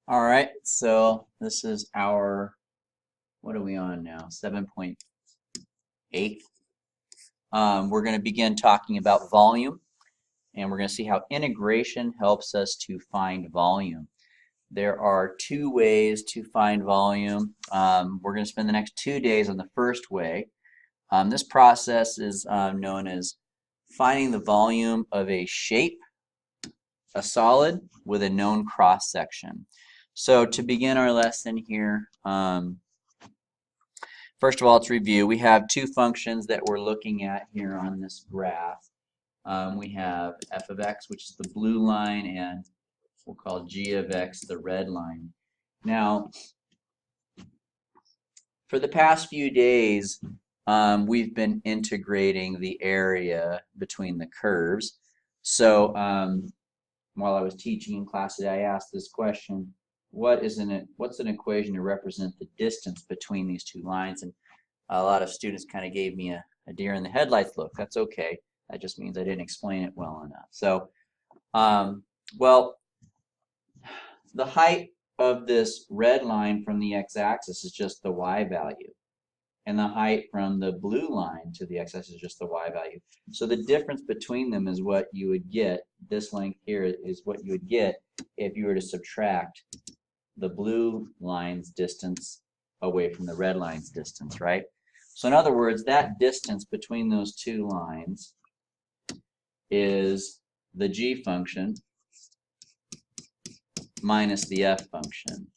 All right, so this is our, what are we on now? 7.8. We're going to begin talking about volume, and we're going to see how integration helps us to find volume. There are two ways to find volume. We're going to spend the next 2 days on the first way. This process is known as finding the volume of a shape, a solid, with a known cross section. So to begin our lesson here, first of all, let's review. We have two functions that we're looking at here on this graph. We have f of x, which is the blue line, and we'll call g of x the red line. Now, for the past few days, we've been integrating the area between the curves. So while I was teaching in class today, I asked this question: what's an equation to represent the distance between these two lines? And a lot of students kind of gave me a deer in the headlights look. That's okay. That just means I didn't explain it well enough. So, well, the height of this red line from the x-axis is just the y value. And the height from the blue line to the x-axis is just the y value. So the difference between them is what you would get. This length here is what you would get if you were to subtract the blue line's distance away from the red line's distance, right? So in other words, that distance between those two lines is the g function minus the f function.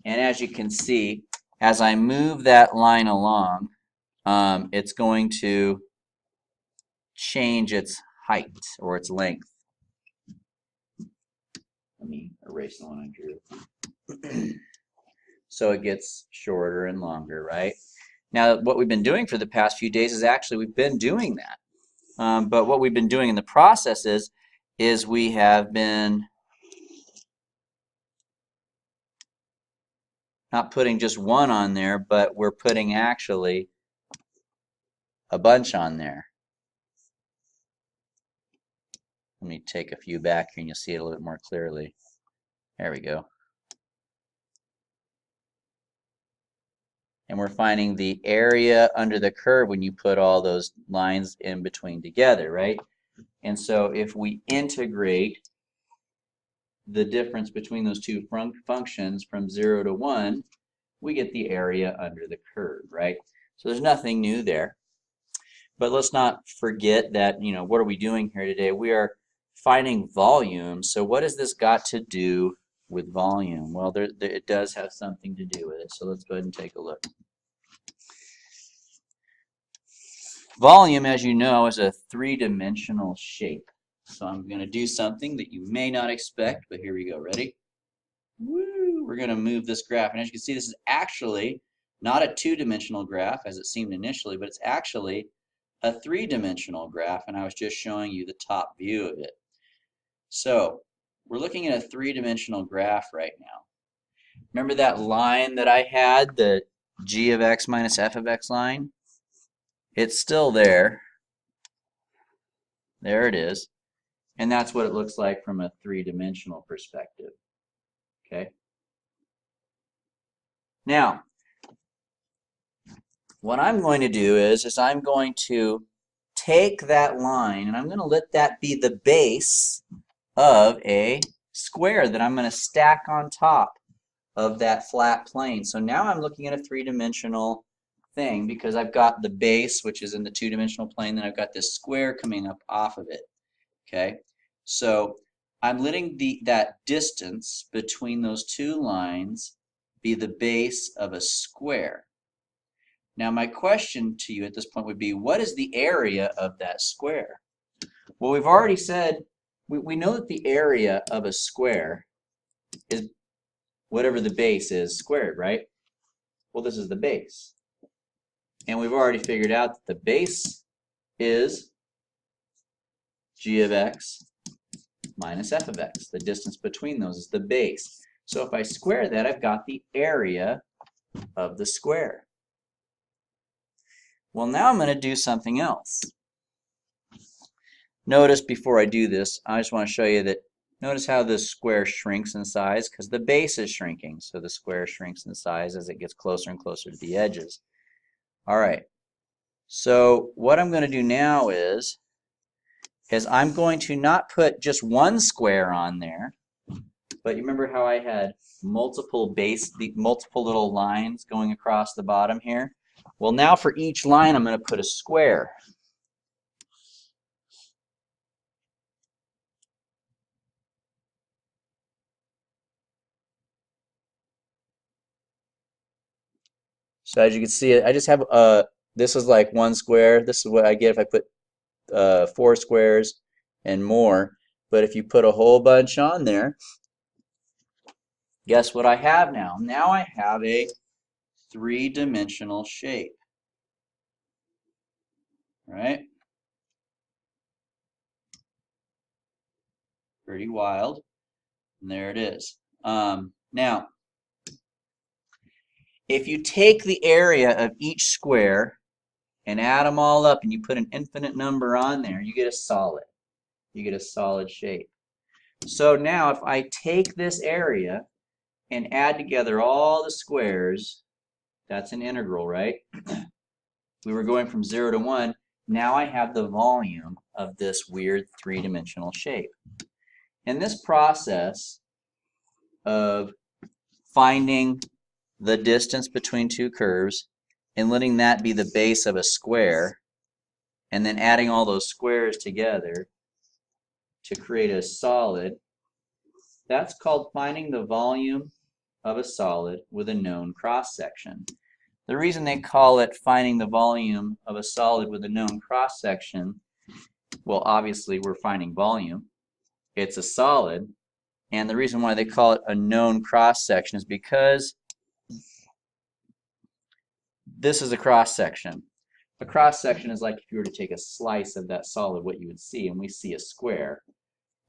And as you can see, as I move that line along, it's going to change its height or its length. Let me erase the one I drew. So it gets shorter and longer, right? Now, what we've been doing for the past few days is actually we've been doing that. But what we've been doing in the process is we have been not putting just one on there, but we're putting actually a bunch on there. Let me take a few back here and you'll see it a little bit more clearly. There we go. And we're finding the area under the curve when you put all those lines in between together, right? And so if we integrate the difference between those two functions from 0 to 1, we get the area under the curve, right? So there's nothing new there. But let's not forget that, what are we doing here today? We are finding volume. So what has this got to do with volume? Well, it does have something to do with it. So let's go ahead and take a look. Volume, as you know, is a three-dimensional shape. So I'm going to do something that you may not expect, but here we go. Ready? Woo! We're going to move this graph. And as you can see, this is actually not a two-dimensional graph as it seemed initially, but it's actually a three-dimensional graph, and I was just showing you the top view of it. So we're looking at a three-dimensional graph right now. Remember that line that I had, the g of x minus f of x line? It's still there. There it is. And that's what it looks like from a three-dimensional perspective. Okay? Now, what I'm going to do is I'm going to take that line and I'm going to let that be the base of a square that I'm going to stack on top of that flat plane. So now I'm looking at a three-dimensional thing because I've got the base, which is in the two-dimensional plane, then I've got this square coming up off of it. Okay, so I'm letting that distance between those two lines be the base of a square. Now my question to you at this point would be, what is the area of that square? Well, we've already said, we know that the area of a square is whatever the base is squared, right? Well, this is the base. And we've already figured out that the base is g of x minus f of x. The distance between those is the base. So if I square that, I've got the area of the square. Well, now I'm going to do something else. Notice before I do this, I just want to show you that Notice how this square shrinks in size because the base is shrinking. So the square shrinks in size as it gets closer and closer to the edges. All right. So what I'm going to do now is I'm going to not put just one square on there, but you remember how I had multiple little lines going across the bottom here? Well, now for each line, I'm going to put a square. So as you can see, I just have this is like one square. This is what I get if I put 4 squares and more. But if you put a whole bunch on there, guess what I have now? Now I have a 3-dimensional shape, right? Pretty wild. And there it is. Now, if you take the area of each square and add them all up and you put an infinite number on there, you get a solid. You get a solid shape. So now if I take this area and add together all the squares, that's an integral, right? We were going from 0 to 1. Now I have the volume of this weird 3-dimensional shape. In this process of finding the distance between two curves and letting that be the base of a square, and then adding all those squares together to create a solid, that's called finding the volume of a solid with a known cross-section. The reason they call it finding the volume of a solid with a known cross-section, well, obviously we're finding volume. It's a solid, and the reason why they call it a known cross-section is because this is a cross-section. A cross-section is like if you were to take a slice of that solid, what you would see, and we see a square.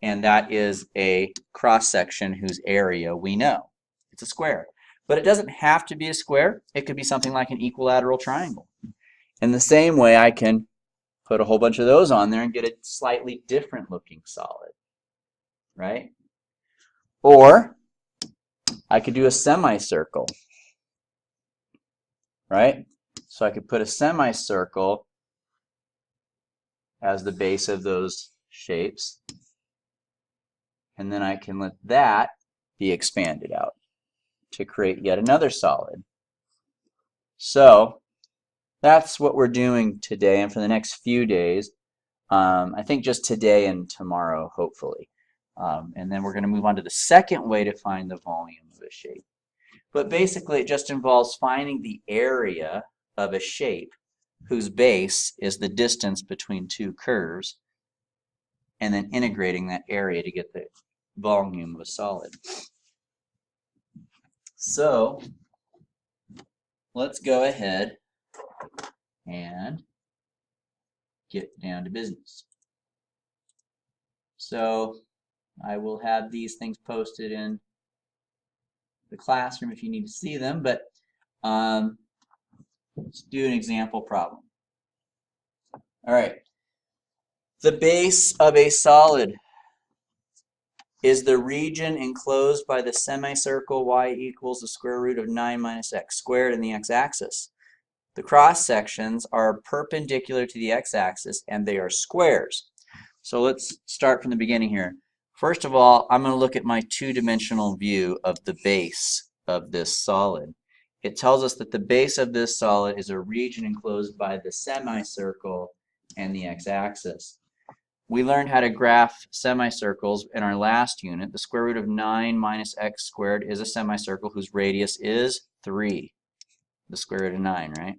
And that is a cross-section whose area we know. It's a square. But it doesn't have to be a square. It could be something like an equilateral triangle. In the same way, I can put a whole bunch of those on there and get a slightly different looking solid, right? Or I could do a semicircle, right? So I could put a semicircle as the base of those shapes, and then I can let that be expanded out to create yet another solid. So that's what we're doing today and for the next few days. I think just today and tomorrow, hopefully. And then we're going to move on to the second way to find the volume of a shape. But basically, it just involves finding the area of a shape whose base is the distance between two curves, and then integrating that area to get the volume of a solid. So let's go ahead and get down to business. So I will have these things posted in the classroom if you need to see them, but let's do an example problem. All right. The base of a solid is the region enclosed by the semicircle y equals the square root of 9 minus x squared in the x-axis. The cross sections are perpendicular to the x-axis and they are squares. So let's start from the beginning here. First of all, I'm going to look at my 2-dimensional view of the base of this solid. It tells us that the base of this solid is a region enclosed by the semicircle and the x-axis. We learned how to graph semicircles in our last unit. The square root of 9 minus x squared is a semicircle whose radius is 3. The square root of 9, right?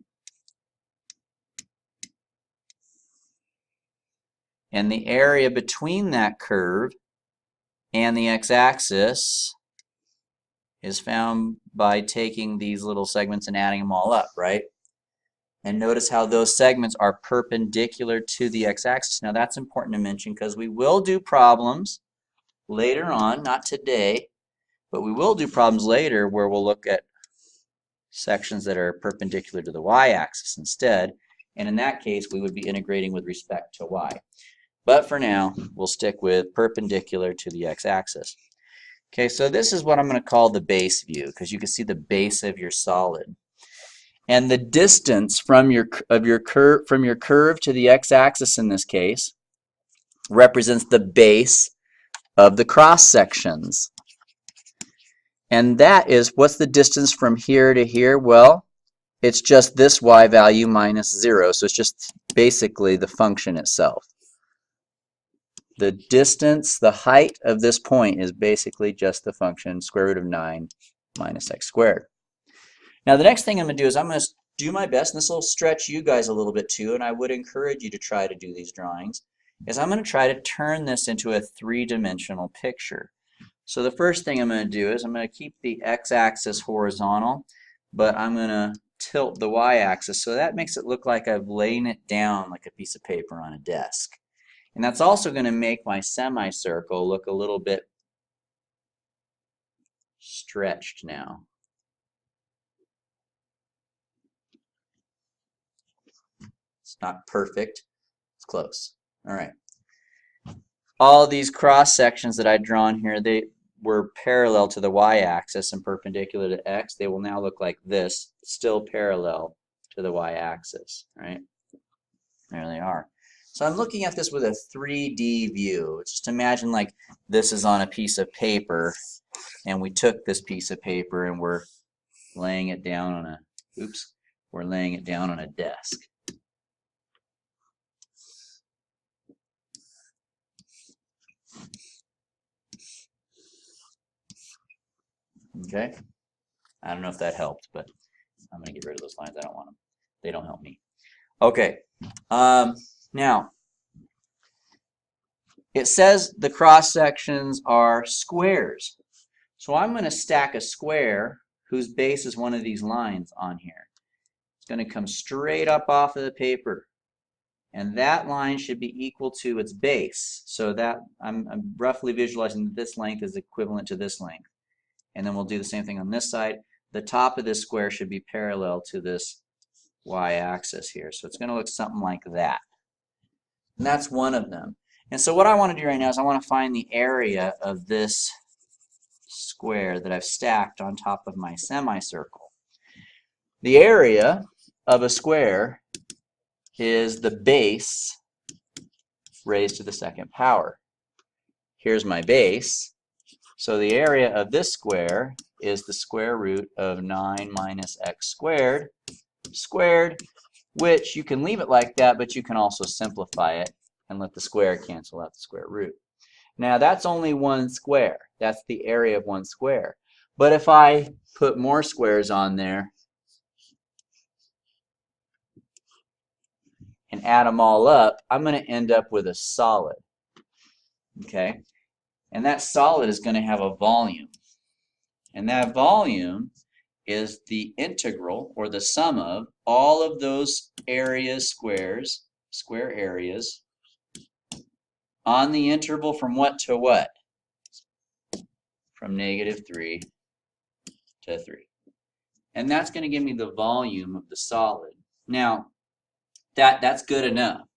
And the area between that curve and the x-axis is found by taking these little segments and adding them all up, right? And notice how those segments are perpendicular to the x-axis. Now that's important to mention because we will do problems later on, not today, but we will do problems later where we'll look at sections that are perpendicular to the y-axis instead. And in that case, we would be integrating with respect to y. But for now, we'll stick with perpendicular to the x-axis. Okay, so this is what I'm going to call the base view, because you can see the base of your solid. And the distance from your curve to the x-axis in this case represents the base of the cross sections. And that is, what's the distance from here to here? Well, it's just this y value minus 0. So it's just basically the function itself. The distance, the height of this point is basically just the function square root of 9 minus x squared. Now the next thing I'm going to do is I'm going to do my best, and this will stretch you guys a little bit too, and I would encourage you to try to do these drawings, is I'm going to try to turn this into a three-dimensional picture. So the first thing I'm going to do is I'm going to keep the x-axis horizontal, but I'm going to tilt the y-axis, so that makes it look like I've laid it down like a piece of paper on a desk. And that's also going to make my semicircle look a little bit stretched now. It's not perfect. It's close. All right. All these cross sections that I've drawn here, they were parallel to the y-axis and perpendicular to x. They will now look like this, still parallel to the y-axis. Right? There they are. So I'm looking at this with a 3D view. Just imagine like this is on a piece of paper, and we took this piece of paper and we're laying it down on a, we're laying it down on a desk. Okay? I don't know if that helped, but I'm going to get rid of those lines. I don't want them. They don't help me. Okay. Now, it says the cross sections are squares. So I'm going to stack a square whose base is one of these lines on here. It's going to come straight up off of the paper. And that line should be equal to its base. So that I'm roughly visualizing that this length is equivalent to this length. And then we'll do the same thing on this side. The top of this square should be parallel to this y-axis here. So it's going to look something like that. And that's one of them. And so what I want to do right now is I want to find the area of this square that I've stacked on top of my semicircle. The area of a square is the base raised to the second power. Here's my base. So the area of this square is the square root of 9 minus x squared, which you can leave it like that, but you can also simplify it and let the square cancel out the square root. Now that's only one square. That's the area of one square. But if I put more squares on there and add them all up, I'm going to end up with a solid. Okay? And that solid is going to have a volume. And that volume is the integral, or the sum of, all of those areas, square areas, on the interval from what to what? From -3 to 3. And that's going to give me the volume of the solid. Now, that's good enough.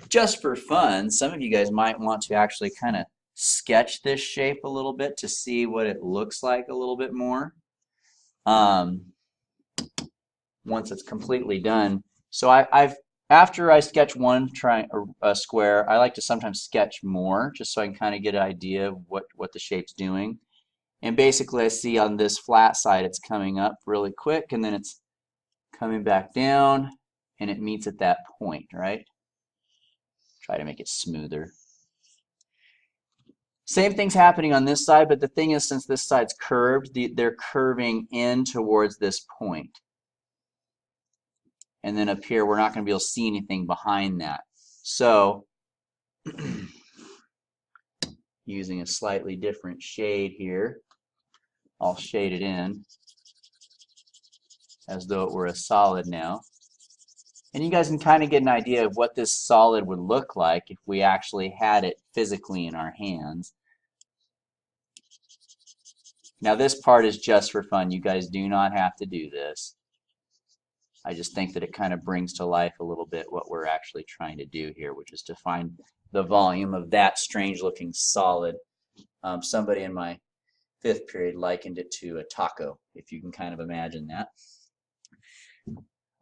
Just for fun, some of you guys might want to actually kind of sketch this shape a little bit to see what it looks like a little bit more once it's completely done. So after I sketch one square, I like to sometimes sketch more just so I can kind of get an idea of what the shape's doing. And basically I see on this flat side it's coming up really quick, and then it's coming back down, and it meets at that point, right? Try to make it smoother. Same thing's happening on this side, but the thing is, since this side's curved, they're curving in towards this point. And then up here, we're not going to be able to see anything behind that. So, using a slightly different shade here, I'll shade it in as though it were a solid now. And you guys can kind of get an idea of what this solid would look like if we actually had it physically in our hands. Now this part is just for fun. You guys do not have to do this. I just think that it kind of brings to life a little bit what we're actually trying to do here, which is to find the volume of that strange-looking solid. Somebody in my 5th period likened it to a taco, if you can kind of imagine that.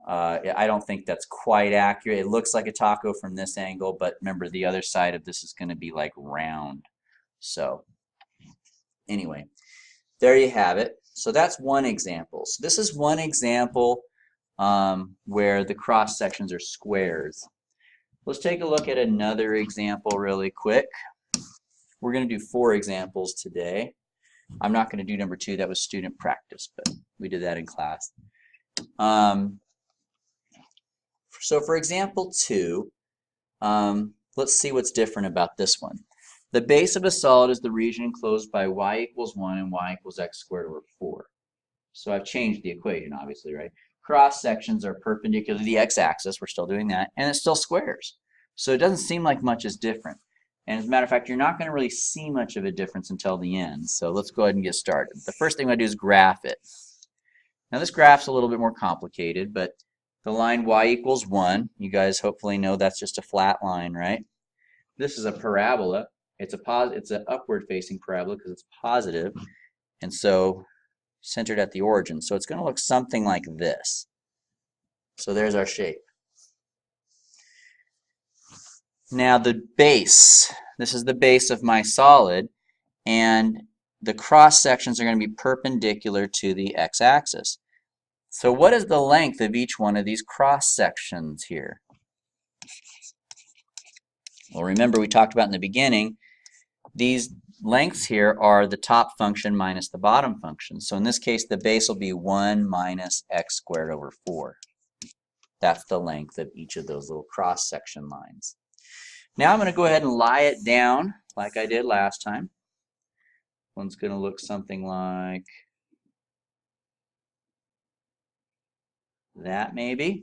I don't think that's quite accurate. It looks like a taco from this angle, but remember the other side of this is going to be like round. So anyway, there you have it. So that's one example. So this is one example where the cross sections are squares. Let's take a look at another example really quick. We're going to do 4 examples today. I'm not going to do number 2. That was student practice, but we did that in class. So for example 2, let's see what's different about this one. The base of a solid is the region enclosed by y equals 1 and y equals x squared over 4. So I've changed the equation, obviously, right? Cross sections are perpendicular to the x-axis. We're still doing that, and it's still squares. So it doesn't seem like much is different. And as a matter of fact, you're not going to really see much of a difference until the end. So let's go ahead and get started. The first thing I'm going to do is graph it. Now this graph's a little bit more complicated, but the line y equals 1, you guys hopefully know that's just a flat line, right? This is a parabola. It's an upward facing parabola because it's positive, and so centered at the origin. So it's going to look something like this. So there's our shape. Now the base, this is the base of my solid, and the cross sections are going to be perpendicular to the x-axis. So what is the length of each one of these cross sections here? Well, remember we talked about in the beginning, these lengths here are the top function minus the bottom function. So in this case, the base will be 1 minus x squared over 4. That's the length of each of those little cross-section lines. Now I'm going to go ahead and lie it down like I did last time. One's going to look something like that maybe.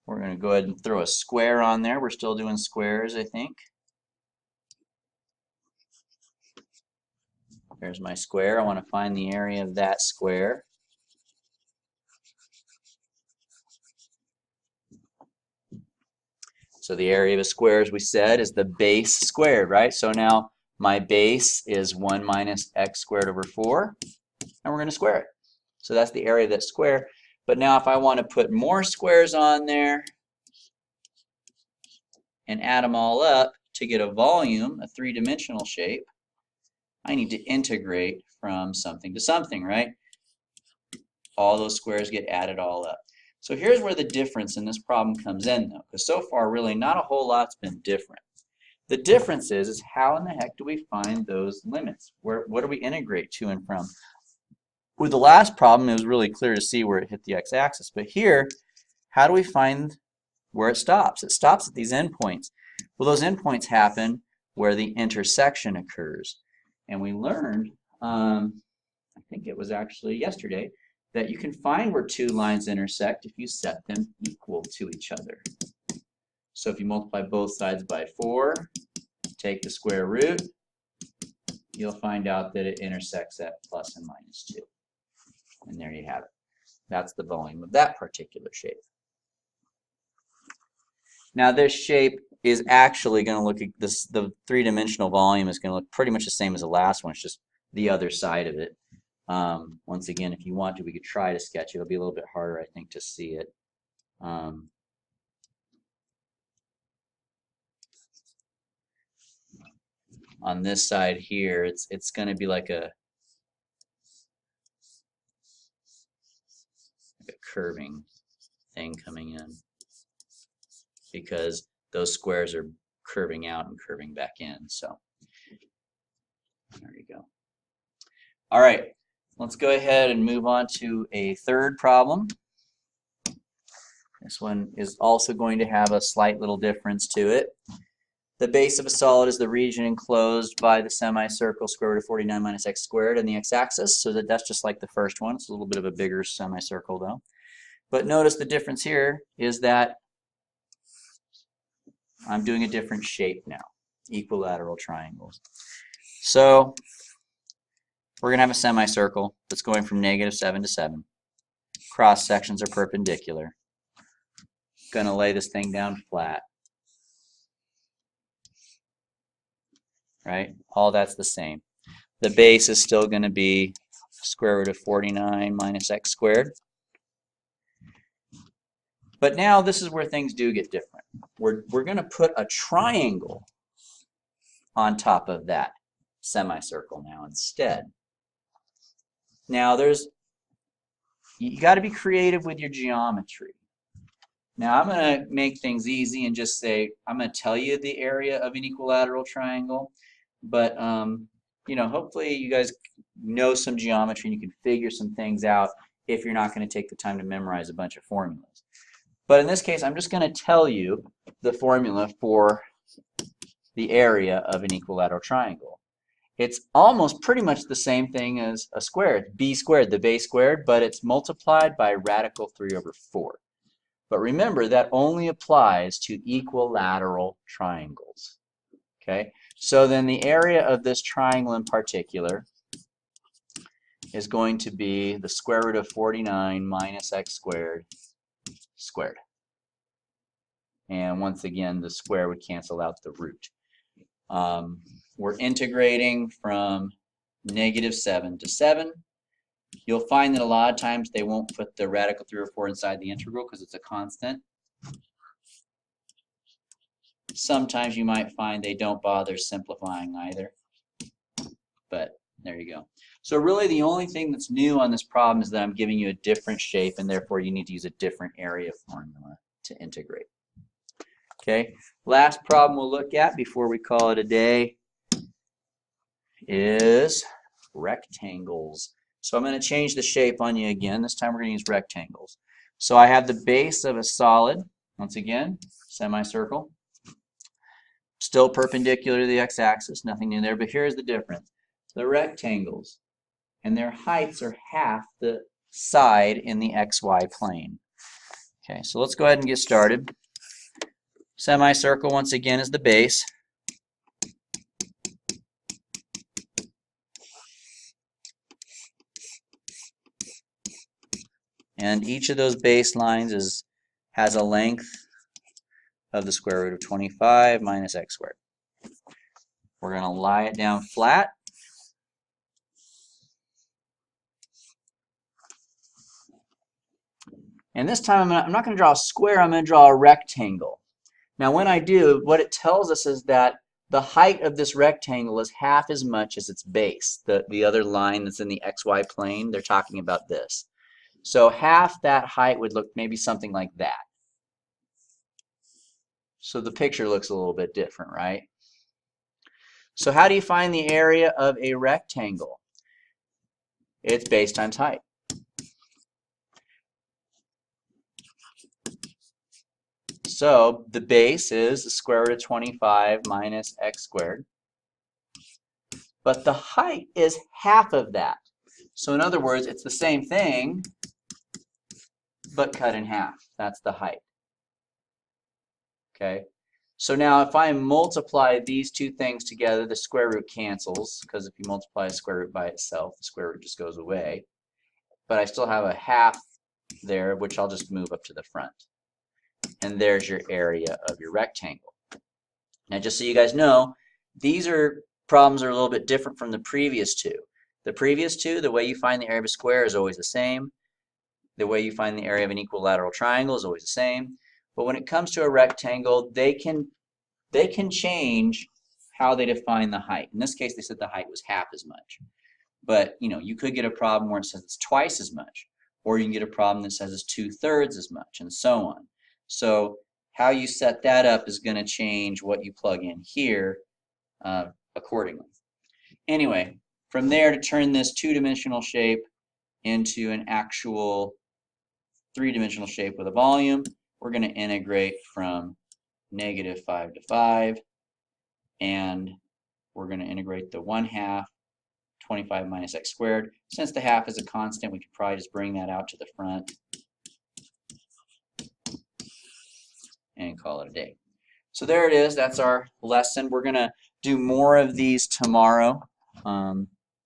We're going to go ahead and throw a square on there. We're still doing squares, I think. There's my square. I want to find the area of that square. So the area of a square, as we said, is the base squared, right? So now my base is 1 minus x squared over 4, and we're going to square it. So that's the area of that square. But now if I want to put more squares on there and add them all up to get a volume, a 3-dimensional shape, I need to integrate from something to something, right? All those squares get added all up. So here's where the difference in this problem comes in, though, because so far really not a whole lot's been different. The difference is how in the heck do we find those limits? What do we integrate to and from? With the last problem, it was really clear to see where it hit the x-axis. But here, how do we find where it stops? It stops at these endpoints. Well, those endpoints happen where the intersection occurs. And we learned, I think it was actually yesterday, that you can find where 2 lines intersect if you set them equal to each other. So if you multiply both sides by 4, take the square root, you'll find out that it intersects at plus and minus 2. And there you have it. That's the volume of that particular shape. Now this shape is actually going to look at this, the 3-dimensional volume is going to look pretty much the same as the last one. It's just the other side of it. Once again, if you want to, we could try to sketch it. It'll be a little bit harder, I think, to see it. On this side here, it's going to be like a curving thing coming in, because those squares are curving out and curving back in. So there you go. All right, let's go ahead and move on to a third problem. This one is also going to have a slight little difference to it. The base of a solid is the region enclosed by the semicircle square root of 49 minus x squared and the x-axis, so that's just like the first one. It's a little bit of a bigger semicircle though. But notice the difference here is that I'm doing a different shape now. equilateral triangles. So we're going to have a semicircle that's going from -7 to 7. Cross sections are perpendicular. Going to lay this thing down flat. Right? All that's the same. The base is still going to be square root of 49 minus x squared. But now this is where things do get different. We're going to put a triangle on top of that semicircle now instead. Now you got to be creative with your geometry. Now I'm going to make things easy and just say I'm going to tell you the area of an equilateral triangle, but you know, hopefully you guys know some geometry and you can figure some things out if you're not going to take the time to memorize a bunch of formulas. But in this case, I'm just going to tell you the formula for the area of an equilateral triangle. It's almost pretty much the same thing as a square. It's b squared, the base squared, but it's multiplied by radical 3/4. But remember, that only applies to equilateral triangles. Okay? So then the area of this triangle in particular is going to be the square root of 49 minus x squared squared. And once again, the square would cancel out the root. We're integrating from -7 to 7. You'll find that a lot of times they won't put the radical 3/4 inside the integral because it's a constant. Sometimes you might find they don't bother simplifying either. But there you go. So really the only thing that's new on this problem is that I'm giving you a different shape, and therefore you need to use a different area formula to integrate. Okay, last problem we'll look at before we call it a day is rectangles. So I'm going to change the shape on you again. This time we're going to use rectangles. So I have the base of a solid, once again, semicircle, still perpendicular to the x-axis, nothing new there, but here's the difference. The rectangles and their heights are half the side in the xy plane. Okay, so let's go ahead and get started. Semicircle, once again, is the base. And each of those baselines has a length of the square root of 25 minus x squared. We're going to lie it down flat. And this time I'm not going to draw a square, I'm going to draw a rectangle. Now when I do, what it tells us is that the height of this rectangle is half as much as its base. The other line that's in the xy plane, they're talking about this. So half that height would look maybe something like that. So the picture looks a little bit different, right? So how do you find the area of a rectangle? It's base times height. So the base is the square root of 25 minus x squared. But the height is half of that. So in other words, it's the same thing, but cut in half. That's the height. Okay? So now if I multiply these two things together, the square root cancels, because if you multiply a square root by itself, the square root just goes away. But I still have a half there, which I'll just move up to the front. And there's your area of your rectangle. Now just so you guys know, these problems are a little bit different from the previous two. The previous two, the way you find the area of a square is always the same. The way you find the area of an equilateral triangle is always the same. But when it comes to a rectangle, they can change how they define the height. In this case, they said the height was half as much. But you know, you could get a problem where it says it's twice as much, or you can get a problem that says it's 2/3 as much, and so on. So how you set that up is going to change what you plug in here accordingly. Anyway, from there, to turn this two-dimensional shape into an actual three-dimensional shape with a volume, we're going to integrate from -5 to 5, and we're going to integrate the 1/2 25 minus x squared. Since the half is a constant, we could probably just bring that out to the front and call it a day. So there it is. That's our lesson. We're going to do more of these tomorrow.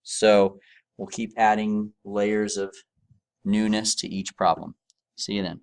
So we'll keep adding layers of newness to each problem. See you then.